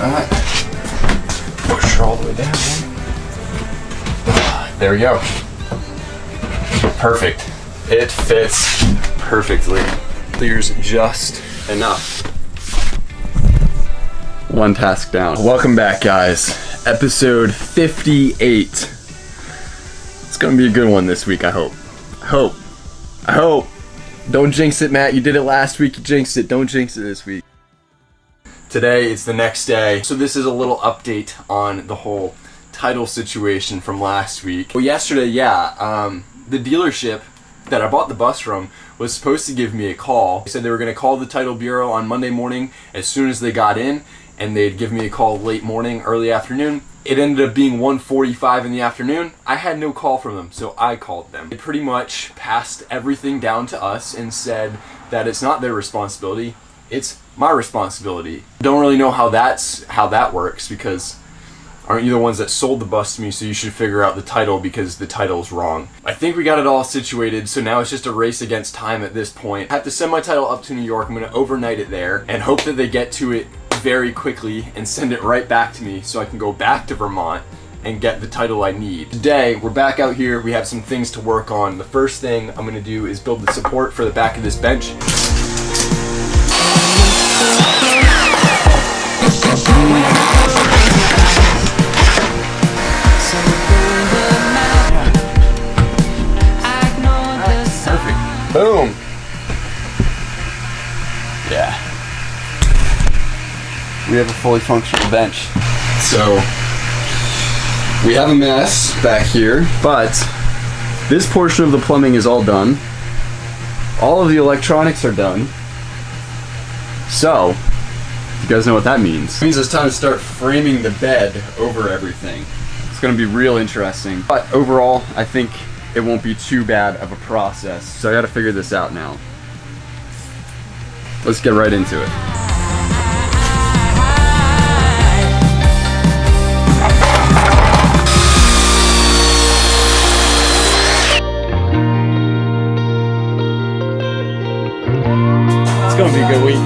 that. Push her all the way down. There we go. Perfect. It fits perfectly. There's just enough. One task down. Welcome back, guys. Episode 58. It's gonna be a good one this week, I hope. I hope. Don't jinx it, Matt. You did it last week, you jinxed it. Don't jinx it this week. Today is the next day. So this is a little update on the whole title situation from last week. Well, yesterday, the dealership that I bought the bus from was supposed to give me a call. They said they were gonna call the title bureau on Monday morning as soon as they got in, and they'd give me a call late morning, early afternoon. It ended up being 1:45 in the afternoon. I had no call from them, so I called them. They pretty much passed everything down to us and said that it's not their responsibility, it's my responsibility. Don't really know how that works, because aren't you the ones that sold the bus to me, so you should figure out the title because the title's wrong. I think we got it all situated, so now it's just a race against time at this point. I have to send my title up to New York. I'm gonna overnight it there and hope that they get to it very quickly and send it right back to me so I can go back to Vermont and get the title I need. Today, we're back out here. We have some things to work on. The first thing I'm gonna do is build the support for the back of this bench. Perfect. Boom. Yeah. We have a fully functional bench. So we have a mess back here, but this portion of the plumbing is all done. All of the electronics are done. So you guys know what that means. It means it's time to start framing the bed over everything. It's gonna be real interesting. But overall, I think it won't be too bad of a process. So I gotta figure this out now. Let's get right into it. It's gonna be a good week.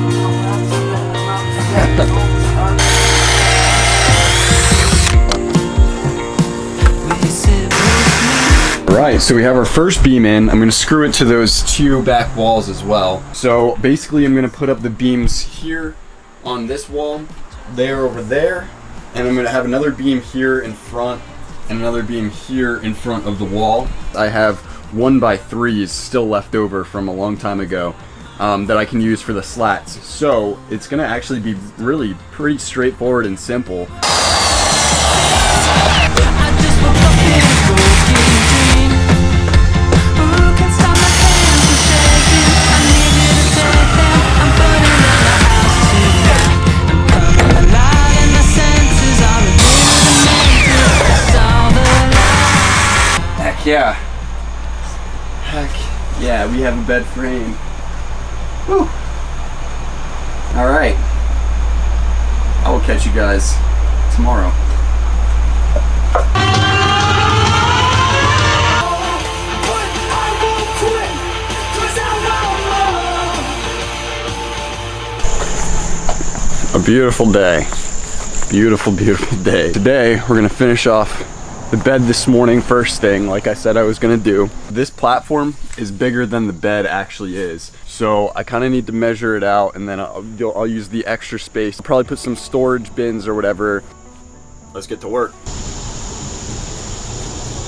Right, so we have our first beam in. I'm gonna screw it to those two back walls as well. So basically I'm gonna put up the beams here on this wall, there over there, and I'm gonna have another beam here in front and another beam here in front of the wall. I have 1x3s still left over from a long time ago that I can use for the slats. So it's gonna actually be really pretty straightforward and simple. Yeah. Heck yeah, we have a bed frame. Woo. All right. I will catch you guys tomorrow. A beautiful day. Beautiful, beautiful day. Today, we're gonna finish off the bed this morning, first thing, like I said I was gonna do. This platform is bigger than the bed actually is. So I kind of need to measure it out, and then I'll use the extra space. I'll probably put some storage bins or whatever. Let's get to work.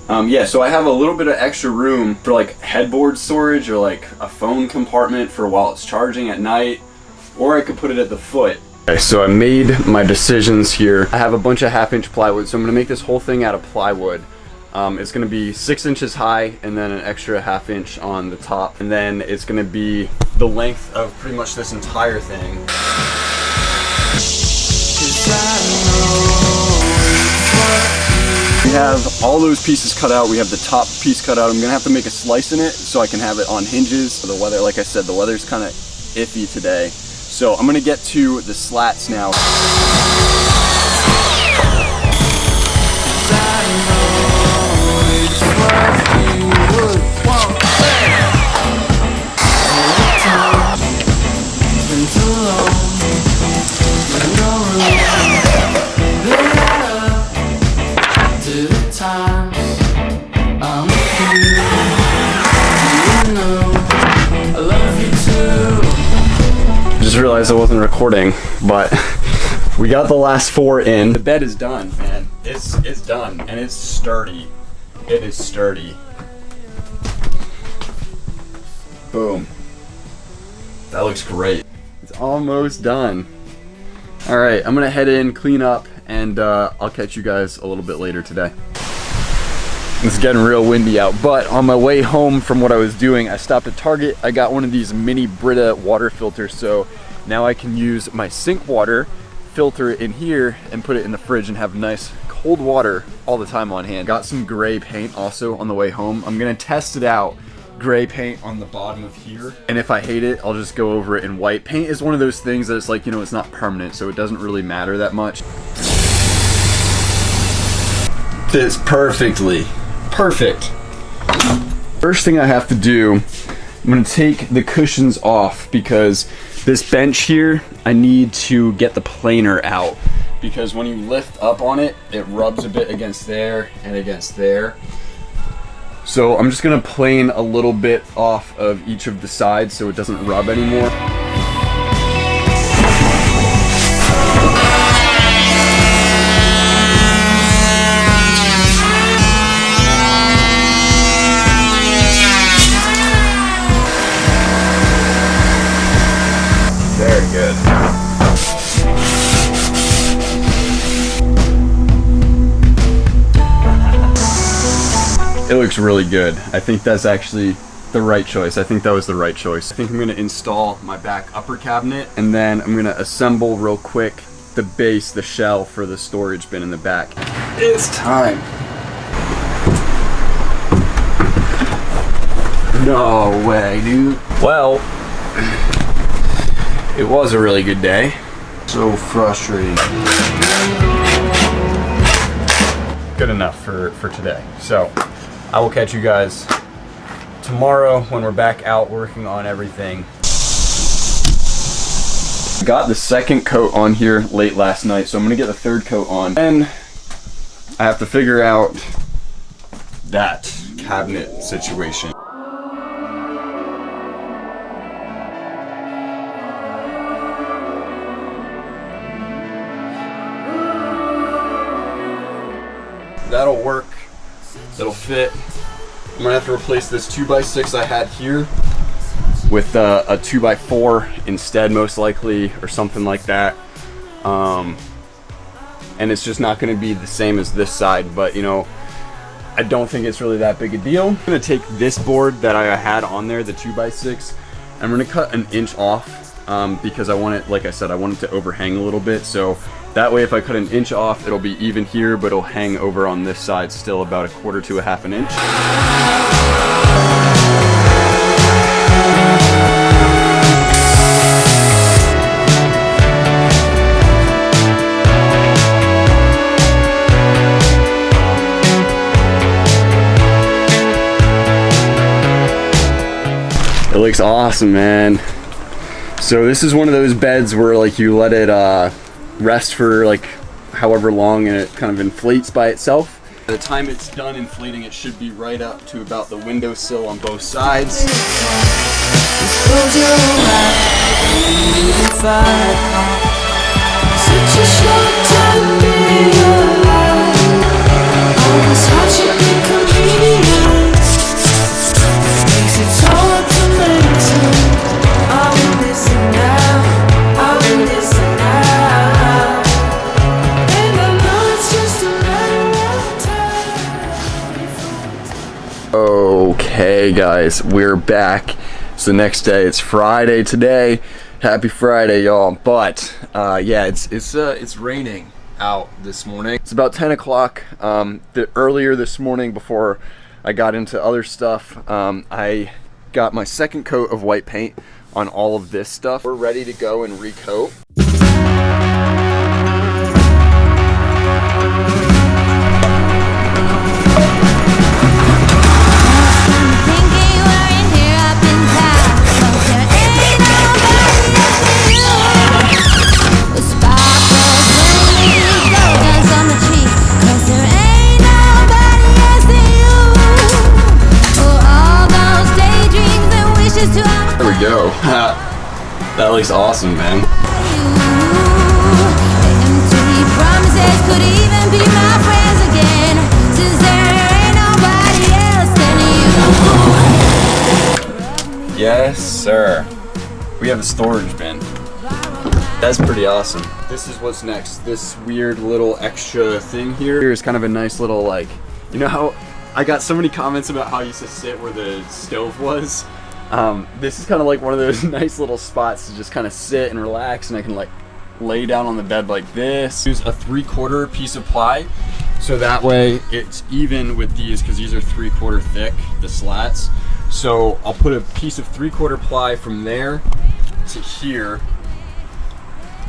Yeah, so I have a little bit of extra room for like headboard storage or like a phone compartment for while it's charging at night, or I could put it at the foot. Okay, so I made my decisions here. I have a bunch of 1/2-inch plywood, so I'm gonna make this whole thing out of plywood. It's gonna be 6 inches high and then an extra 1/2 inch on the top. And then it's gonna be the length of pretty much this entire thing. We have all those pieces cut out. We have the top piece cut out. I'm gonna have to make a slice in it so I can have it on hinges. The weather, like I said, the weather's kind of iffy today. So I'm gonna get to the slats now. realized I wasn't recording, but we got the last 4 in. The bed is done, man. It's done, and it's sturdy. It is sturdy. Boom. That looks great. It's almost done. All right, I'm gonna head in, clean up, and I'll catch you guys a little bit later today. It's getting real windy out, but on my way home from what I was doing, I stopped at Target. I got one of these mini Brita water filters, so now I can use my sink water, filter it in here, and put it in the fridge and have nice cold water all the time on hand. Got some gray paint also on the way home. I'm gonna test it out. Gray paint on the bottom of here, and if I hate it, I'll just go over it in white. Paint is one of those things that it's like, you know, it's not permanent, so it doesn't really matter that much. Fits perfectly. Perfect. First thing I have to do, I'm gonna take the cushions off because this bench here, I need to get the planer out because when you lift up on it, it rubs a bit against there and against there. So I'm just gonna plane a little bit off of each of the sides so it doesn't rub anymore. Very good. It looks really good. I think that's actually the right choice. I think that was the right choice. I think I'm gonna install my back upper cabinet, and then I'm gonna assemble real quick the base, the shell for the storage bin in the back. It's time. No way, dude. Well, it was a really good day. So frustrating. Good enough for today. So I will catch you guys tomorrow when we're back out working on everything. Got the second coat on here late last night, so I'm gonna get the third coat on. Then I have to figure out that cabinet situation. That'll work, that'll fit. I'm gonna have to replace this 2x6 I had here with a 2x4 instead, most likely, or something like that. And it's just not gonna be the same as this side, but you know, I don't think it's really that big a deal. I'm gonna take this board that I had on there, the 2x6, I'm gonna cut an inch off because I want it, like I said, I want it to overhang a little bit, so that way if I cut an inch off, it'll be even here, but it'll hang over on this side still about 1/4 to 1/2 an inch. It looks awesome, man. So this is one of those beds where like you let it rest for like however long and it kind of inflates by itself. By the time it's done inflating, it should be right up to about the windowsill on both sides. Okay guys, we're back. It's the next day. It's Friday today. Happy Friday, y'all. But yeah, it's raining out this morning. It's about 10 o'clock. Earlier this morning, before I got into other stuff, I got my second coat of white paint on all of this stuff. We're ready to go and recoat. There we go. That looks awesome, man. Empty promises could even be my friends again, since there ain't nobody else than you. Yes, sir. We have a storage bin. That's pretty awesome. This is what's next. This weird little extra thing here is kind of a nice little, like, you know how I got so many comments about how I used to sit where the stove was? This is kind of like one of those nice little spots to just kind of sit and relax, and I can like lay down on the bed like this. Use a 3/4 piece of ply, so that way it's even with these, because these are 3/4 thick, the slats. So I'll put a piece of 3/4 ply from there to here.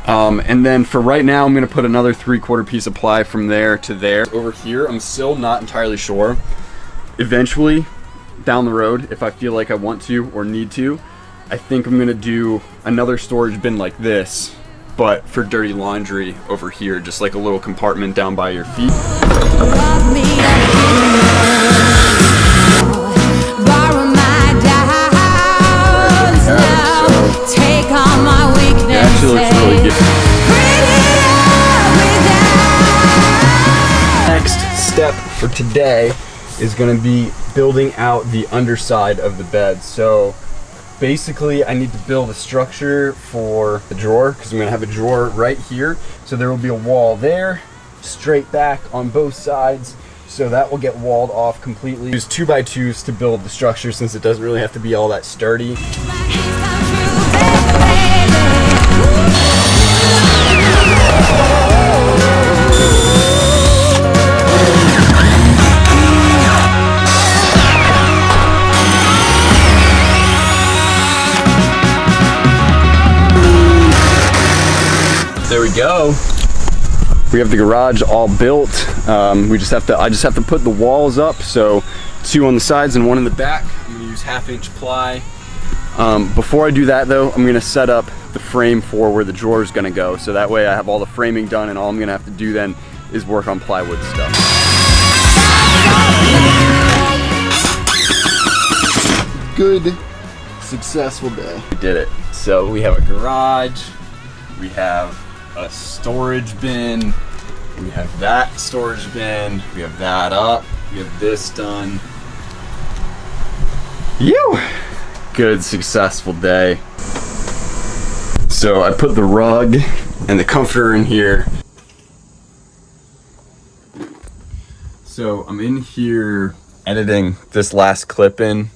And then for right now, I'm gonna put another 3/4 piece of ply from there to there. Over here, I'm still not entirely sure. Eventually, down the road, if I feel like I want to or need to, I think I'm gonna do another storage bin like this, but for dirty laundry over here, just like a little compartment down by your feet. Love me borrow my doubts now. Take on my weaknesses. It actually looks really good. Bring it up without. Next step for today is going to be building out the underside of the bed. So basically I need to build a structure for the drawer, because I'm going to have a drawer right here. So there will be a wall there, straight back on both sides. So that will get walled off completely. Use 2x2s to build the structure, since it doesn't really have to be all that sturdy. There we go. We have the garage all built. I just have to put the walls up. So 2 on the sides and 1 in the back. I'm gonna use 1/2-inch ply. Before I do that though, I'm gonna set up the frame for where the drawer is gonna go. So that way I have all the framing done, and all I'm gonna have to do then is work on plywood stuff. Good, successful day. We did it. So we have a garage, we have a storage bin, we have that storage bin, we have that up, we have this done. Good, successful day. So I put the rug and the comforter in here. So I'm in here editing this last clip in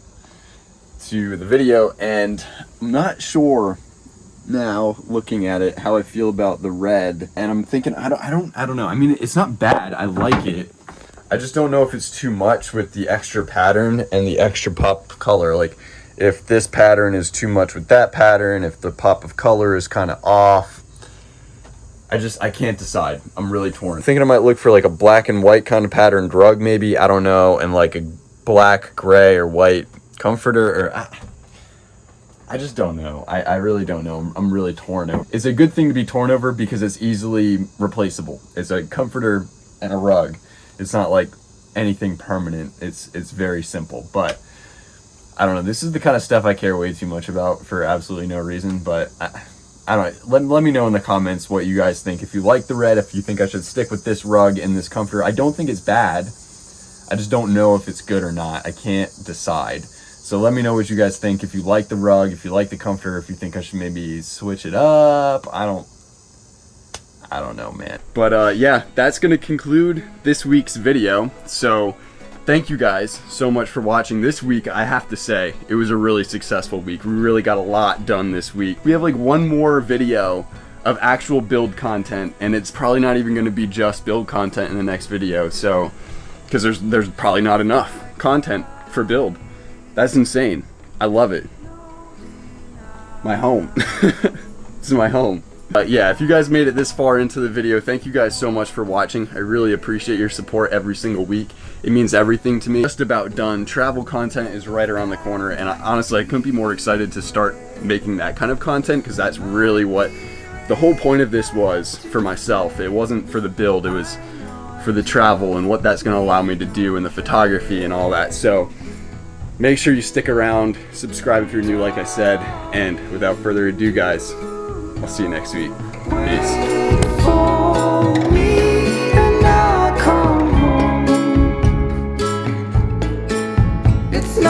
to the video, and I'm not sure now, looking at it, how I feel about the red, and I'm thinking I don't know. I mean, it's not bad. I like it. I just don't know if it's too much with the extra pattern and the extra pop of color. Like, if this pattern is too much with that pattern, if the pop of color is kind of off. I can't decide. I'm really torn. I'm thinking I might look for like a black and white kind of patterned rug, maybe, I don't know, and like a black, gray, or white comforter, or I just don't know. I really don't know. I'm really torn over. It's a good thing to be torn over because it's easily replaceable. It's a comforter and a rug. It's not like anything permanent. It's very simple. But I don't know. This is the kind of stuff I care way too much about for absolutely no reason. But I don't know. Let me know in the comments what you guys think. If you like the red, if you think I should stick with this rug and this comforter. I don't think it's bad. I just don't know if it's good or not. I can't decide. So let me know what you guys think. If you like the rug, if you like the comforter, if you think I should maybe switch it up. I don't know, man. But yeah, that's gonna conclude this week's video. So thank you guys so much for watching. This week, I have to say, it was a really successful week. We really got a lot done this week. We have like one more video of actual build content, and it's probably not even gonna be just build content in the next video. So, because there's probably not enough content for build. That's insane. I love it. My home. This is my home. Yeah, if you guys made it this far into the video, thank you guys so much for watching. I really appreciate your support every single week. It means everything to me. Just about done. Travel content is right around the corner, and honestly, I couldn't be more excited to start making that kind of content, because that's really what the whole point of this was for myself. It wasn't for the build, it was for the travel and what that's going to allow me to do, and the photography and all that. So Make sure you stick around, subscribe if you're new like I said, and without further ado guys, I'll see you next week. Peace.